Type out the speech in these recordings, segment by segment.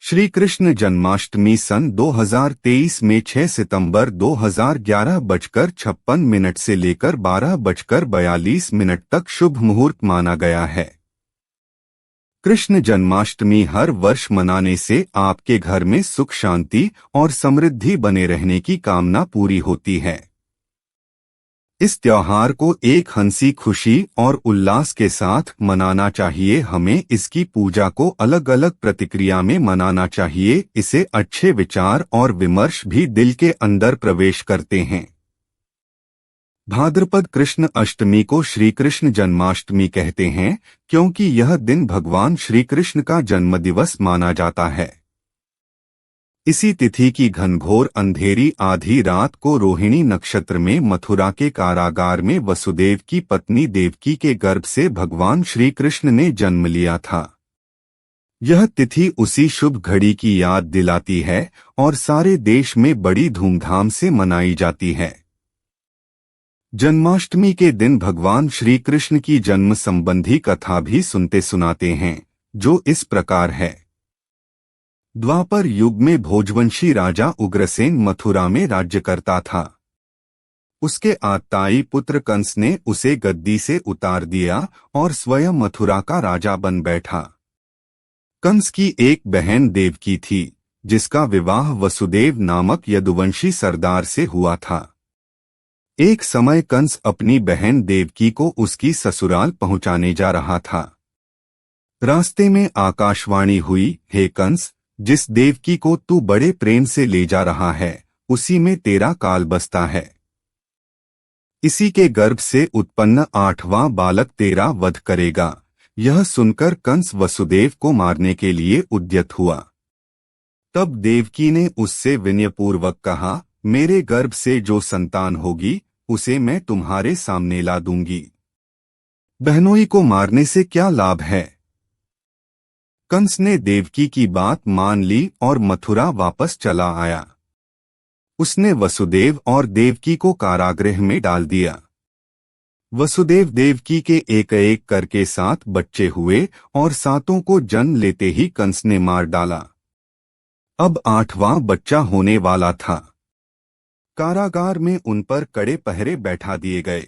श्री कृष्ण जन्माष्टमी सन 2023 में 6 सितंबर 2011 56 से लेकर 12:42 तक शुभ मुहूर्त माना गया है। कृष्ण जन्माष्टमी हर वर्ष मनाने से आपके घर में सुख शांति और समृद्धि बने रहने की कामना पूरी होती है। इस त्योहार को एक हंसी खुशी और उल्लास के साथ मनाना चाहिए। हमें इसकी पूजा को अलग अलग प्रतिक्रिया में मनाना चाहिए। इसे अच्छे विचार और विमर्श भी दिल के अंदर प्रवेश करते हैं। भाद्रपद कृष्ण अष्टमी को श्री कृष्ण जन्माष्टमी कहते हैं क्योंकि यह दिन भगवान श्री कृष्ण का जन्मदिवस माना जाता है। इसी तिथि की घनघोर अंधेरी आधी रात को रोहिणी नक्षत्र में मथुरा के कारागार में वसुदेव की पत्नी देवकी के गर्भ से भगवान श्री कृष्ण ने जन्म लिया था। यह तिथि उसी शुभ घड़ी की याद दिलाती है और सारे देश में बड़ी धूमधाम से मनाई जाती है। जन्माष्टमी के दिन भगवान श्री कृष्ण की जन्म संबंधी कथा भी सुनते सुनाते हैं, जो इस प्रकार है। द्वापर युग में भोजवंशी राजा उग्रसेन मथुरा में राज्य करता था। उसके आताई पुत्र कंस ने उसे गद्दी से उतार दिया और स्वयं मथुरा का राजा बन बैठा। कंस की एक बहन देवकी थी, जिसका विवाह वसुदेव नामक यदुवंशी सरदार से हुआ था। एक समय कंस अपनी बहन देवकी को उसकी ससुराल पहुंचाने जा रहा था। रास्ते में आकाशवाणी हुई, हे कंस, जिस देवकी को तू बड़े प्रेम से ले जा रहा है, उसी में तेरा काल बसता है। इसी के गर्भ से उत्पन्न 8वां बालक तेरा वध करेगा। यह सुनकर कंस वसुदेव को मारने के लिए उद्यत हुआ। तब देवकी ने उससे विनयपूर्वक कहा, मेरे गर्भ से जो संतान होगी उसे मैं तुम्हारे सामने ला दूंगी। बहनोई को मारने से क्या लाभ है। कंस ने देवकी की बात मान ली और मथुरा वापस चला आया। उसने वसुदेव और देवकी को कारागृह में डाल दिया। वसुदेव देवकी के एक एक करके 7 बच्चे हुए और 7 को जन्म लेते ही कंस ने मार डाला। अब 8वां बच्चा होने वाला था। कारागार में उन पर कड़े पहरे बैठा दिए गए।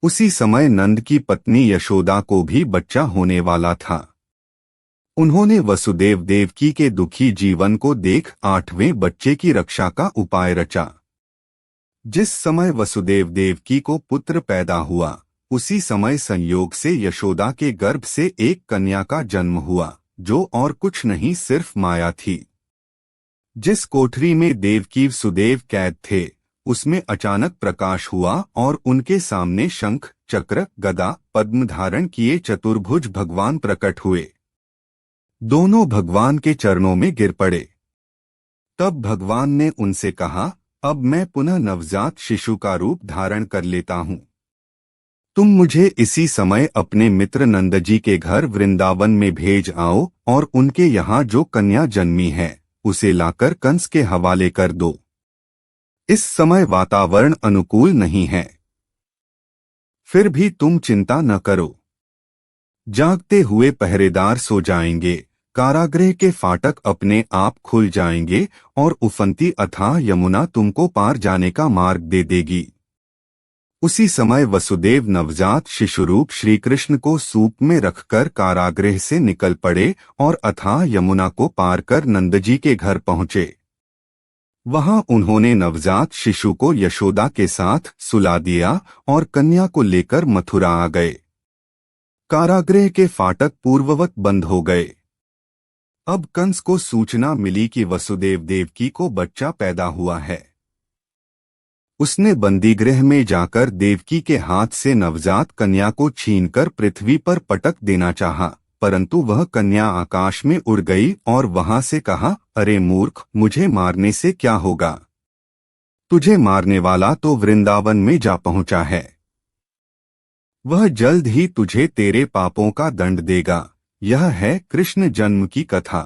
उसी समय नंद की पत्नी यशोदा को भी बच्चा होने वाला था। उन्होंने वसुदेव देवकी के दुखी जीवन को देख 8वें बच्चे की रक्षा का उपाय रचा। जिस समय वसुदेव देवकी को पुत्र पैदा हुआ, उसी समय संयोग से यशोदा के गर्भ से एक कन्या का जन्म हुआ, जो और कुछ नहीं सिर्फ माया थी। जिस कोठरी में देवकी सुदेव कैद थे, उसमें अचानक प्रकाश हुआ और उनके सामने शंख, चक्र, गदा, पद्म धारण किए चतुर्भुज भगवान प्रकट हुए। दोनों भगवान के चरणों में गिर पड़े। तब भगवान ने उनसे कहा, अब मैं पुनः नवजात शिशु का रूप धारण कर लेता हूँ। तुम मुझे इसी समय अपने मित्र नंदजी के घर वृंदावन में भेज आओ और उनके यहाँ जो कन्या जन्मी है उसे लाकर कंस के हवाले कर दो। इस समय वातावरण अनुकूल नहीं है, फिर भी तुम चिंता न करो। जागते हुए पहरेदार सो जाएंगे, कारागृह के फाटक अपने आप खुल जाएंगे और उफनती अथाह यमुना तुमको पार जाने का मार्ग दे देगी। उसी समय वसुदेव नवजात शिशुरूप श्री कृष्ण को सूप में रखकर कारागृह से निकल पड़े और अथाह यमुना को पार कर नंदजी के घर पहुंचे। वहां उन्होंने नवजात शिशु को यशोदा के साथ सुला दिया और कन्या को लेकर मथुरा आ गए। कारागृह के फाटक पूर्ववत बंद हो गए। अब कंस को सूचना मिली कि वसुदेव देवकी को बच्चा पैदा हुआ है। उसने बंदीगृह में जाकर देवकी के हाथ से नवजात कन्या को छीनकर पृथ्वी पर पटक देना चाहा, परंतु वह कन्या आकाश में उड़ गई और वहां से कहा, अरे मूर्ख, मुझे मारने से क्या होगा। तुझे मारने वाला तो वृंदावन में जा पहुंचा है। वह जल्द ही तुझे तेरे पापों का दंड देगा। यह है कृष्ण जन्म की कथा।